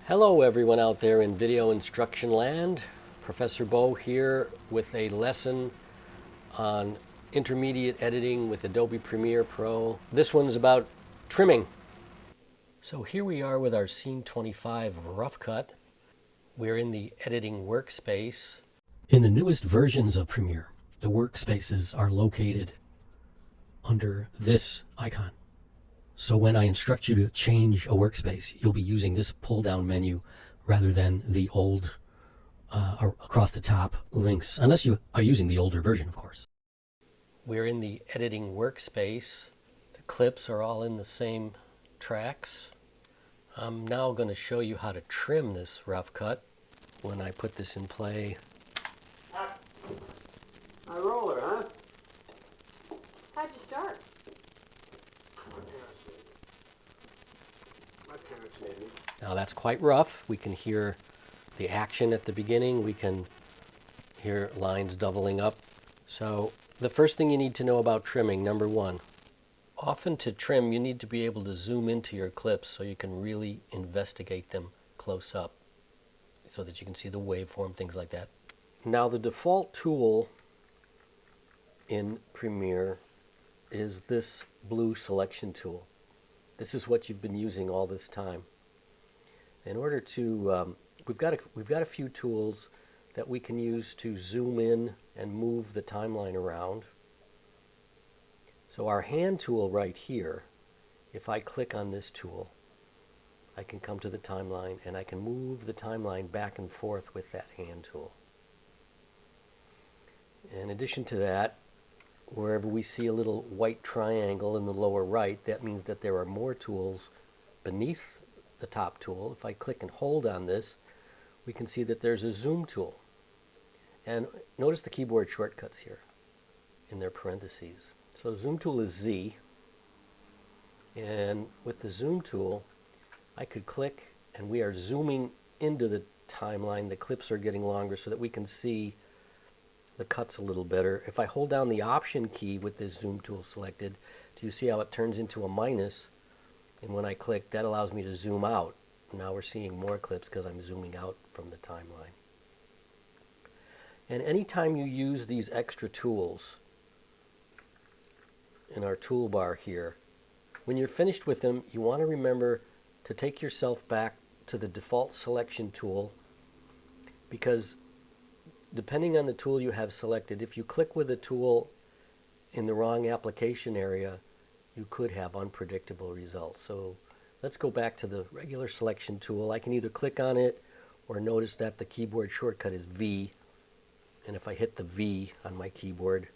Hello everyone out there in video instruction land. Professor Bo here with a lesson on intermediate editing with Adobe Premiere Pro. This one's about trimming. So here we are with our Scene 25 rough cut. We're in the editing workspace. In the newest versions of Premiere, the workspaces are located under this icon. So when I instruct you to change a workspace, you'll be using this pull-down menu rather than the old across the top links, unless you are using the older version, of course. We're in the editing workspace. The clips are all in the same tracks. I'm now going to show you how to trim this rough cut when I put this in play. A roller, huh? How'd you start? My parents made me. Now that's quite rough. We can hear the action at the beginning. We can hear lines doubling up. So the first thing you need to know about trimming, number one, often to trim you need to be able to zoom into your clips so you can really investigate them close up so that you can see the waveform, things like that. Now the default tool in Premiere is this blue selection tool. This is what you've been using all this time. In order to, we've got a few tools that we can use to zoom in and move the timeline around. So our hand tool right here, if I click on this tool, I can come to the timeline and I can move the timeline back and forth with that hand tool. In addition to that, wherever we see a little white triangle in the lower right, that means that there are more tools beneath the top tool. If I click and hold on this, we can see that there's a zoom tool. And notice the keyboard shortcuts here in their parentheses. So zoom tool is Z. And with the zoom tool, I could click and we are zooming into the timeline. The clips are getting longer so that we can see the cuts a little better. If I hold down the option key with this zoom tool selected, do you see how it turns into a minus? And when I click, that allows me to zoom out. Now we're seeing more clips because I'm zooming out from the timeline. And anytime you use these extra tools in our toolbar here, when you're finished with them, you want to remember to take yourself back to the default selection tool, because depending on the tool you have selected, if you click with a tool in the wrong application area, you could have unpredictable results. So let's go back to the regular selection tool. I can either click on it or notice that the keyboard shortcut is V. And if I hit the V on my keyboard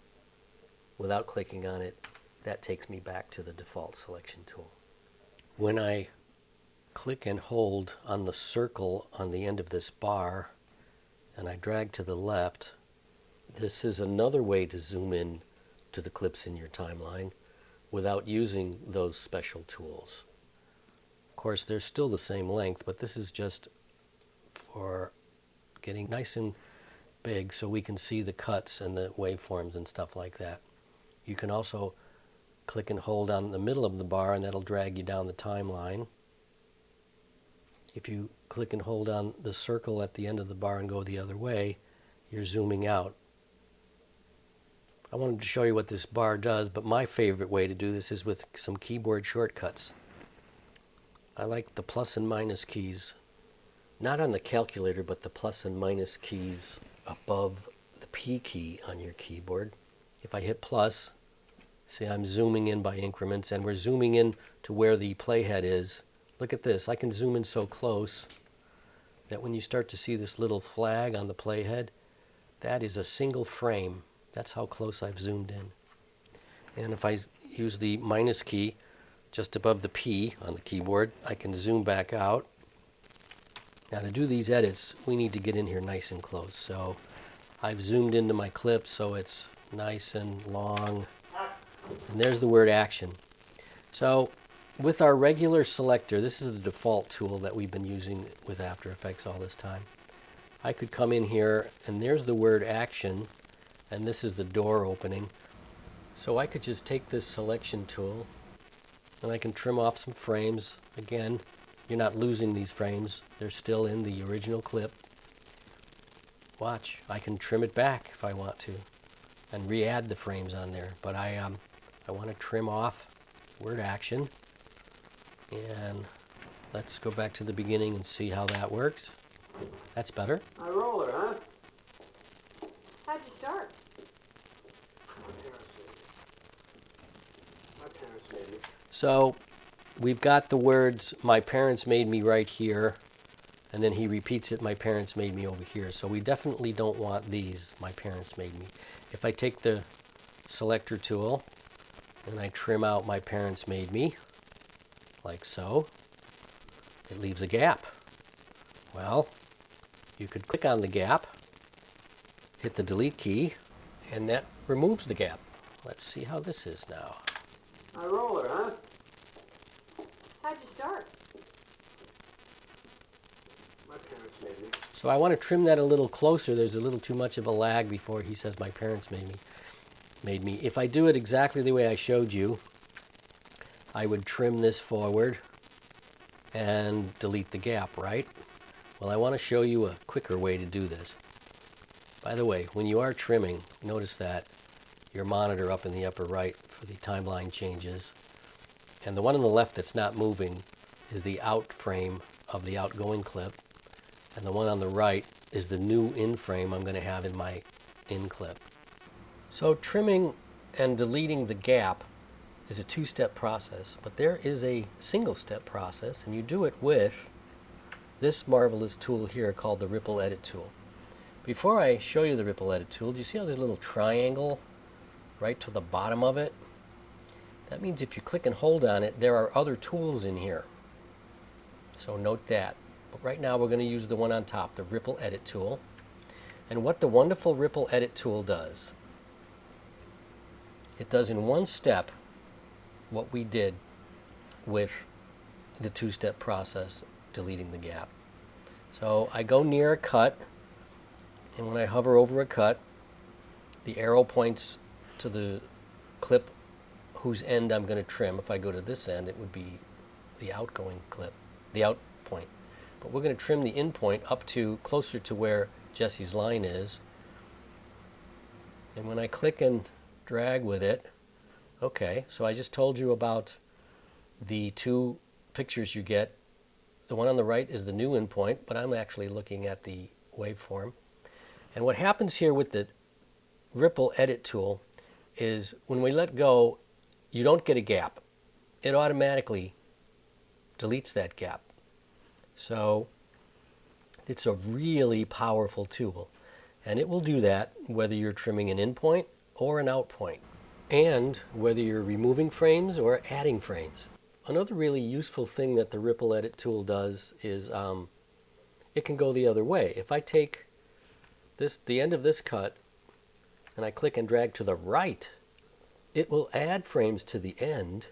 without clicking on it, that takes me back to the default selection tool. When I click and hold on the circle on the end of this bar, and I drag to the left, this is another way to zoom in to the clips in your timeline without using those special tools. Of course, they're still the same length, but this is just for getting nice and big so we can see the cuts and the waveforms and stuff like that. You can also click and hold on the middle of the bar and that'll drag you down the timeline. If you click and hold on the circle at the end of the bar and go the other way, you're zooming out. I wanted to show you what this bar does, but my favorite way to do this is with some keyboard shortcuts. I like the plus and minus keys, not on the calculator, but the plus and minus keys above the P key on your keyboard. If I hit plus, see I'm zooming in by increments, and we're zooming in to where the playhead is. Look at this. I can zoom in so close that when you start to see this little flag on the playhead, that is a single frame. That's how close I've zoomed in. And if I use the minus key just above the P on the keyboard, I can zoom back out. Now to do these edits, we need to get in here nice and close. So I've zoomed into my clip so it's nice and long. And there's the word action. So with our regular selector, this is the default tool that we've been using with After Effects all this time. I could come in here and there's the word action, and this is the door opening. So I could just take this selection tool and I can trim off some frames. Again, You're not losing these frames. They're still in the original clip. Watch, I can trim it back if I want to and re-add the frames on there. But I want to trim off word action. And let's go back to the beginning and see how that works. That's better. High roller, huh? How'd you start? My parents made me. So we've got the words, my parents made me right here, and then he repeats it, my parents made me over here. So we definitely don't want these, my parents made me. If I take the selector tool and I trim out my parents made me, like so, it leaves a gap. Well, you could click on the gap, hit the delete key, and that removes the gap. Let's see how this is now. High roller, huh? How'd you start? My parents made me. So I want to trim that a little closer. There's a little too much of a lag before he says my parents made me. If I do it exactly the way I showed you, I would trim this forward and delete the gap, right? Well, I want to show you a quicker way to do this. By the way, when you are trimming, notice that your monitor up in the upper right for the timeline changes. And the one on the left that's not moving is the out frame of the outgoing clip. And the one on the right is the new in frame I'm going to have in my in clip. So trimming and deleting the gap is a two-step process, but there is a single-step process, and you do it with this marvelous tool here called the Ripple Edit tool. Before I show you the Ripple Edit tool, do you see how there's a little triangle right to the bottom of it? That means if you click and hold on it, there are other tools in here. So note that. But right now we're going to use the one on top, the Ripple Edit tool. And what the wonderful Ripple Edit tool does, it does in one step what we did with the two-step process, deleting the gap. So I go near a cut, and when I hover over a cut, the arrow points to the clip whose end I'm going to trim. If I go to this end, it would be the outgoing clip, the out point. But we're going to trim the in point up to closer to where Jesse's line is. And when I click and drag with it, okay, so I just told you about the two pictures you get. The one on the right is the new in point, but I'm actually looking at the waveform. And what happens here with the Ripple Edit tool is when we let go, you don't get a gap. It automatically deletes that gap. So it's a really powerful tool. And it will do that whether you're trimming an in point or an out point, and whether you're removing frames or adding frames. Another really useful thing that the Ripple Edit tool does is it can go the other way. If I take the end of this cut and I click and drag to the right, it will add frames to the end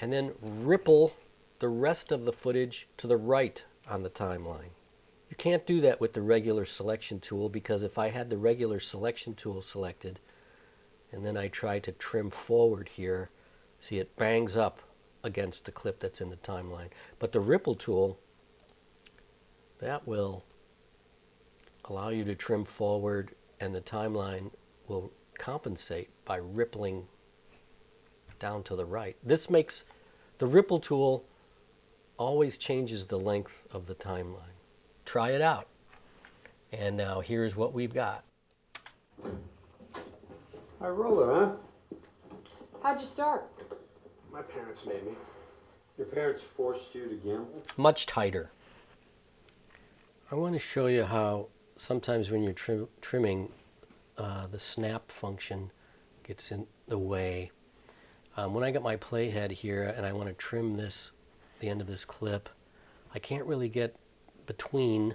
and then ripple the rest of the footage to the right on the timeline. You can't do that with the regular selection tool, because if I had the regular selection tool selected and then I try to trim forward here, see, it bangs up against the clip that's in the timeline. But the Ripple tool, that will allow you to trim forward, and the timeline will compensate by rippling down to the right. This makes the Ripple tool always changes the length of the timeline. Try it out. And now here's what we've got. High roller, huh? How'd you start? My parents made me. Your parents forced you to gamble? Much tighter. I want to show you how sometimes when you're trimming, the snap function gets in the way. When I got my playhead here and I want to trim the end of this clip, I can't really get between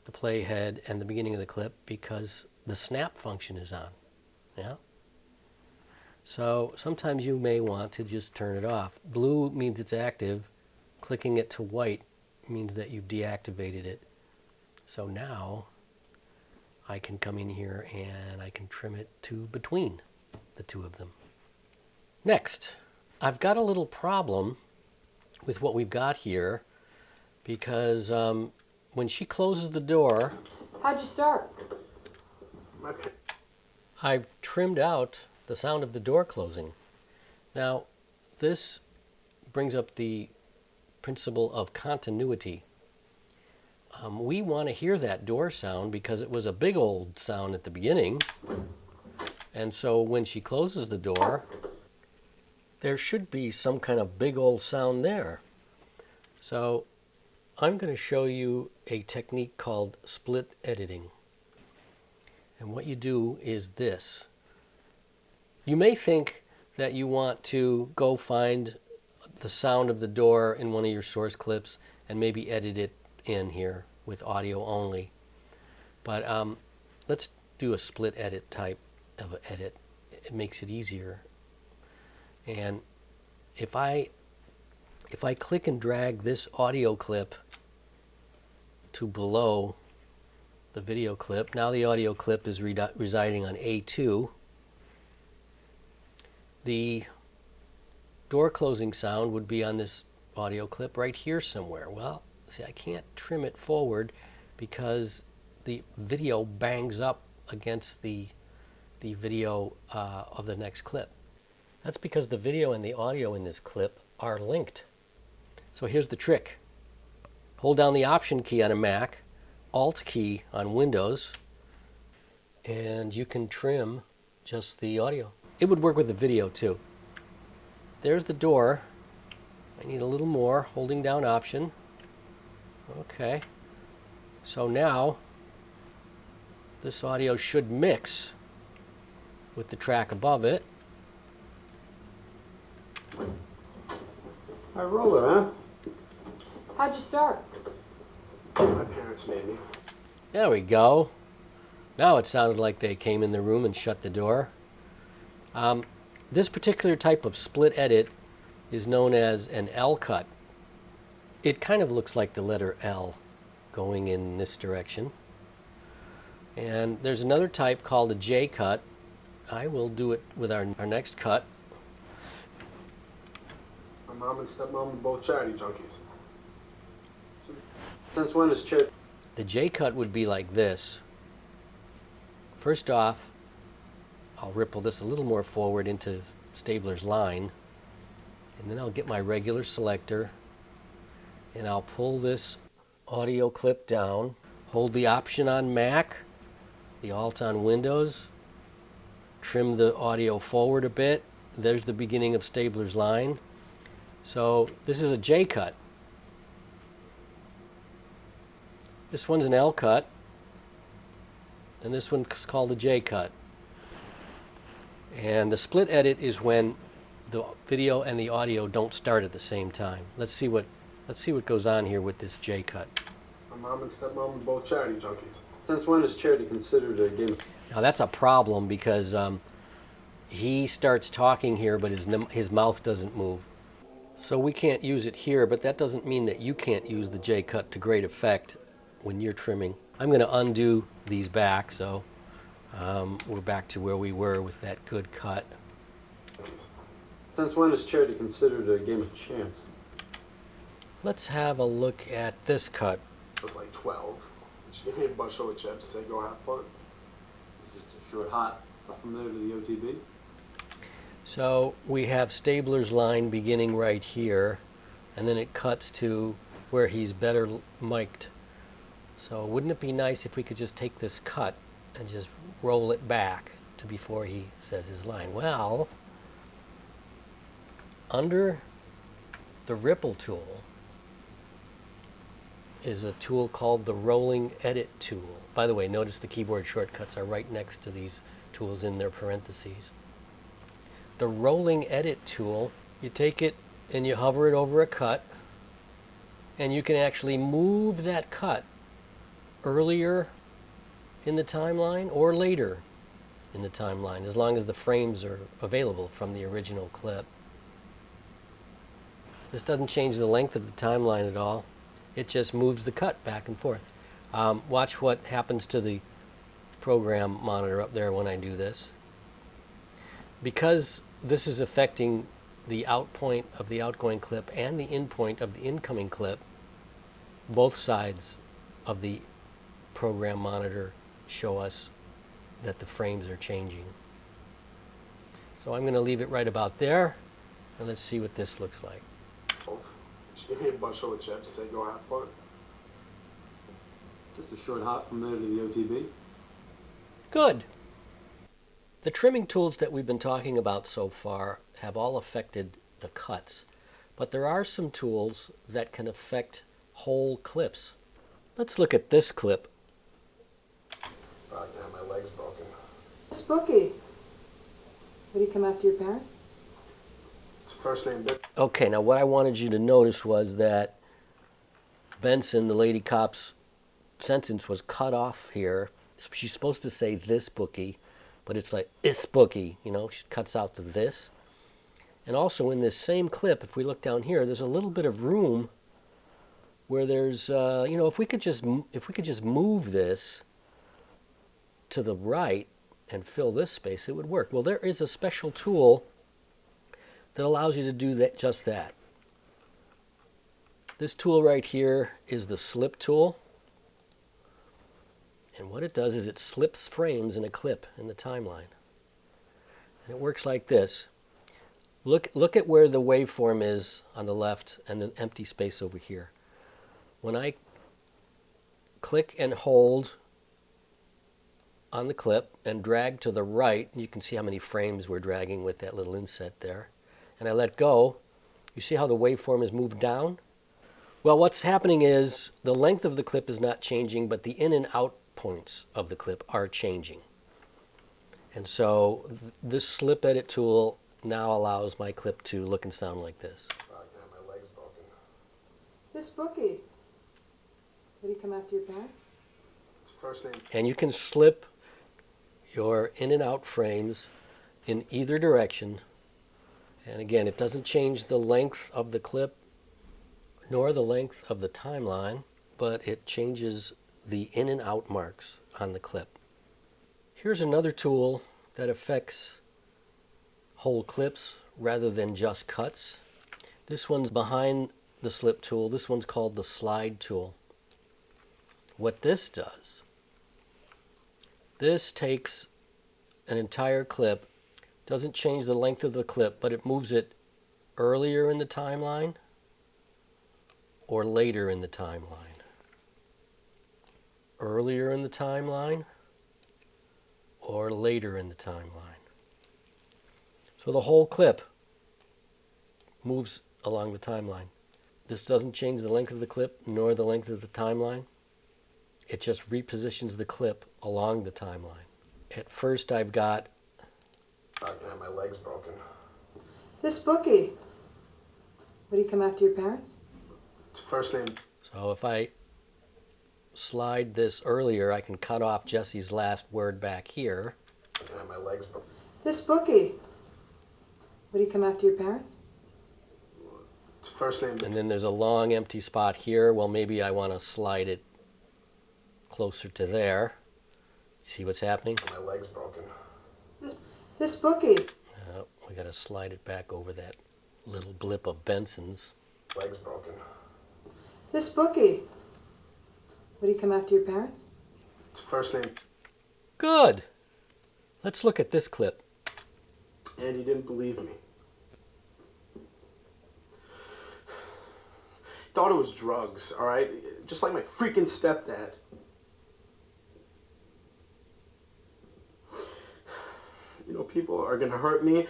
the playhead and the beginning of the clip because the snap function is on. Yeah? So sometimes you may want to just turn it off. Blue means it's active. Clicking it to white means that you've deactivated it. So now I can come in here and I can trim it to between the two of them. Next, I've got a little problem with what we've got here because when she closes the door, How'd you start? My pa- I've trimmed out the sound of the door closing. Now, this brings up the principle of continuity. We want to hear that door sound because it was a big old sound at the beginning. And so when she closes the door, there should be some kind of big old sound there. So I'm going to show you a technique called split editing. And what you do is this. You may think that you want to go find the sound of the door in one of your source clips and maybe edit it in here with audio only. But let's do a split edit type of edit. It makes it easier. And if I click and drag this audio clip to below the video clip, now the audio clip is residing on A2. The door closing sound would be on this audio clip right here somewhere. Well, see, I can't trim it forward because the video bangs up against the video of the next clip. That's because the video and the audio in this clip are linked. So here's the trick. Hold down the Option key on a Mac, Alt key on Windows, and you can trim just the audio. It would work with the video too. There's the door. I need a little more, holding down Option. Okay. So now this audio should mix with the track above it. Hi, Roller, huh? How'd you start? My parents made me. There we go. Now it sounded like they came in the room and shut the door. This particular type of split edit is known as an L cut. It kind of looks like the letter L going in this direction. And there's another type called a J cut. I will do it with our next cut. My mom and stepmom are both charity junkies. Since when is charity? The J cut would be like this. First off, I'll ripple this a little more forward into Stabler's line, and then I'll get my regular selector and I'll pull this audio clip down, hold the Option on Mac, the Alt on Windows, trim the audio forward a bit. There's the beginning of Stabler's line. So this is a J cut. This one's an L cut, and this one's called a J cut. And the split edit is when the video and the audio don't start at the same time. Let's see what goes on here with this J cut. My mom and stepmom are both charity junkies. Since when is charity considered a game? Now that's a problem because he starts talking here, but his mouth doesn't move. So we can't use it here, but that doesn't mean that you can't use the J cut to great effect when you're trimming. I'm going to undo these back, so we're back to where we were with that good cut. Since when is charity considered a game of chance? Let's have a look at this cut. I was like 12. She gave me a bushel of chips, said go have fun. It's just a short hot from there to the OTB. So we have Stabler's line beginning right here, and then it cuts to where he's better mic'd. So wouldn't it be nice if we could just take this cut and just roll it back to before he says his line? Well, under the ripple tool is a tool called the rolling edit tool. By the way, notice the keyboard shortcuts are right next to these tools in their parentheses. The rolling edit tool, you take it and you hover it over a cut, and you can actually move that cut earlier in the timeline or later in the timeline, as long as the frames are available from the original clip. This doesn't change the length of the timeline at all. It just moves the cut back and forth. Watch what happens to the program monitor up there when I do this. Because this is affecting the out point of the outgoing clip and the in point of the incoming clip, both sides of the program monitor show us that the frames are changing. So I'm going to leave it right about there, and let's see what this looks like. She gave me a bushel of chips, said go have fun. Just a short hop from there to the OTB. Good. The trimming tools that we've been talking about so far have all affected the cuts, but there are some tools that can affect whole clips. Let's look at this clip. God damn, my leg's broken. Spooky. Would he come after your parents? It's first name Dick. Okay, now what I wanted you to notice was that Benson, the lady cop's sentence was cut off here. She's supposed to say this bookie, but it's like this bookie, you know, she cuts out the this. And also in this same clip, if we look down here, there's a little bit of room where there's, you know, if we could just move this to the right and fill this space, it would work. Well, there is a special tool that allows you to do that, just that. This tool right here is the slip tool. And what it does is it slips frames in a clip in the timeline. And it works like this. Look at where the waveform is on the left and the empty space over here. When I click and hold on the clip and drag to the right, you can see how many frames we're dragging with that little inset there. And I let go, you see how the waveform is moved down? Well, what's happening is the length of the clip is not changing, but the in and out points of the clip are changing. And so this slip edit tool now allows my clip to look and sound like this. God damn, my leg's broken. This Spooky. Would he come after your parents? It's first name. And you can slip your in and out frames in either direction. And again, it doesn't change the length of the clip nor the length of the timeline, but it changes the in and out marks on the clip. Here's another tool that affects whole clips rather than just cuts. This one's behind the slip tool. This one's called the slide tool. What this does, this takes an entire clip, doesn't change the length of the clip, but it moves it earlier in the timeline or later in the timeline. Earlier in the timeline or later in the timeline. So the whole clip moves along the timeline. This doesn't change the length of the clip nor the length of the timeline. It just repositions the clip along the timeline. At first I've got... God damn, my leg's broken. This Spooky. Would he come after your parents? It's first name. So if I slide this earlier, I can cut off Jesse's last word back here. God damn, my leg's broken. This Spooky. Would he come after your parents? It's first name. And then there's a long empty spot here. Well, maybe I want to slide it closer to there. You see what's happening? My leg's broken. This Spooky. We got to slide it back over that little blip of Benson's. Leg's broken. This Spooky. Would he come after your parents? It's first name. Good. Let's look at this clip. And he didn't believe me. Thought it was drugs, all right? Just like my freaking stepdad. You know, people are gonna hurt me.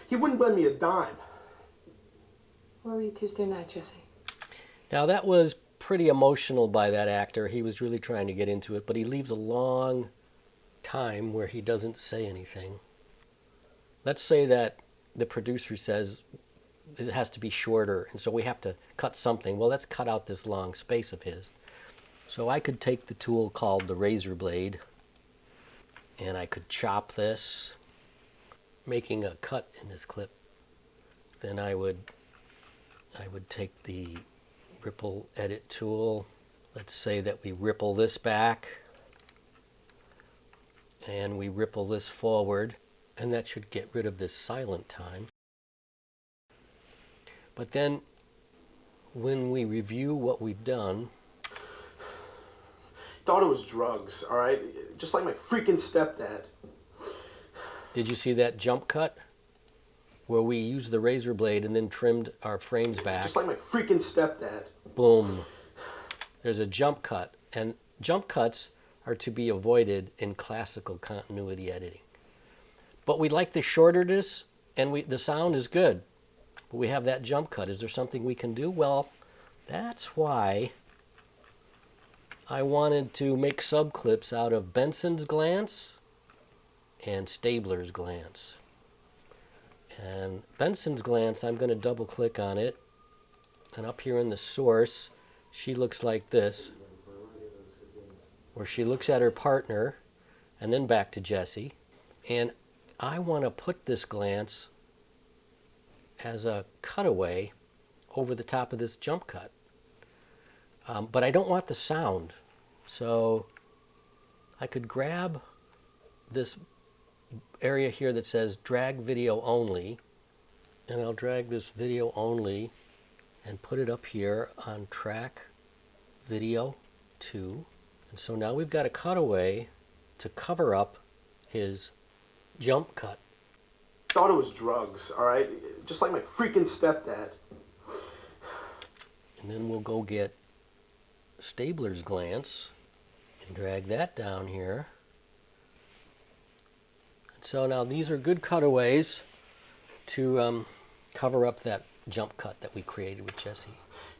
He wouldn't lend me a dime. Where were you Tuesday night, Jesse? Now that was pretty emotional by that actor. He was really trying to get into it, but he leaves a long time where he doesn't say anything. Let's say that the producer says it has to be shorter, and so we have to cut something. Well, let's cut out this long space of his. So I could take the tool called the razor blade, and I could chop this, making a cut in this clip. Then I would take the ripple edit tool. Let's say that we ripple this back, and we ripple this forward, and that should get rid of this silent time. But then when we review what we've done, Thought it was drugs, all right? Just like my freaking stepdad. did you see that jump cut? Where we used the razor blade and then trimmed our frames back. Just like my freaking stepdad. Boom. There's a jump cut. And jump cuts are to be avoided in classical continuity editing. But we like the shorterness, and the sound is good. But we have that jump cut. Is there something we can do? Well, that's why I wanted to make subclips out of Benson's glance and Stabler's glance. And Benson's glance, I'm going to double click on it. And up here in the source, she looks like this, where she looks at her partner and then back to Jesse. And I want to put this glance as a cutaway over the top of this jump cut. But I don't want the sound. So I could grab this area here that says drag video only, and I'll drag this video only and put it up here on track video 2. And so now we've got a cutaway to cover up his jump cut. Thought it was drugs, all right? Just like my freaking stepdad. And then we'll go get Stabler's glance and drag that down here. So now these are good cutaways to cover up that jump cut that we created with Jesse.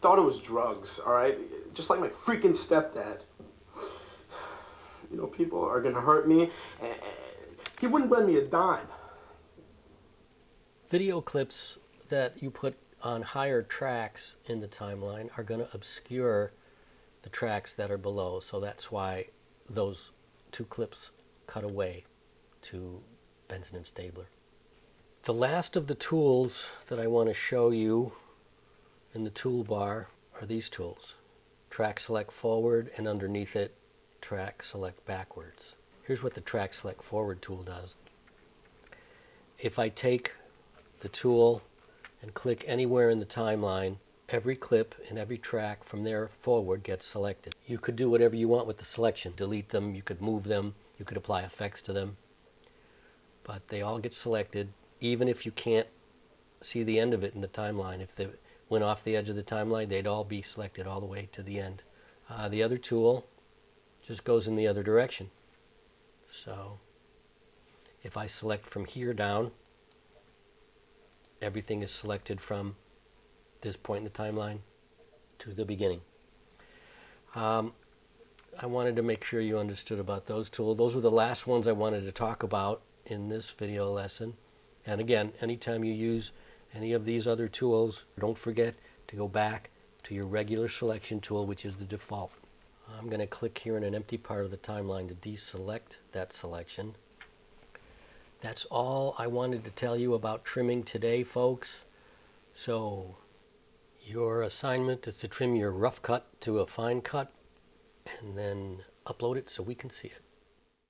Thought it was drugs, all right? Just like my freaking stepdad. You know, people are gonna hurt me, and he wouldn't lend me a dime. Video clips that you put on higher tracks in the timeline are going to obscure the tracks that are below. So that's why those 2 clips cut away to Benson and Stabler. The last of the tools that I want to show you in the toolbar are these tools. Track select forward, and underneath it, track select backwards. Here's what the track select forward tool does. If I take the tool and click anywhere in the timeline, every clip and every track from there forward gets selected. You could do whatever you want with the selection. Delete them, you could move them, you could apply effects to them. But they all get selected, even if you can't see the end of it in the timeline. If they went off the edge of the timeline, they'd all be selected all the way to the end. The other tool just goes in the other direction. So if I select from here down, everything is selected from this point in the timeline to the beginning. I wanted to make sure you understood about those tools. Those were the last ones I wanted to talk about in this video lesson. And again, anytime you use any of these other tools, don't forget to go back to your regular selection tool, which is the default. I'm going to click here in an empty part of the timeline to deselect that selection. That's all I wanted to tell you about trimming today, folks. So your assignment is to trim your rough cut to a fine cut and then upload it so we can see it.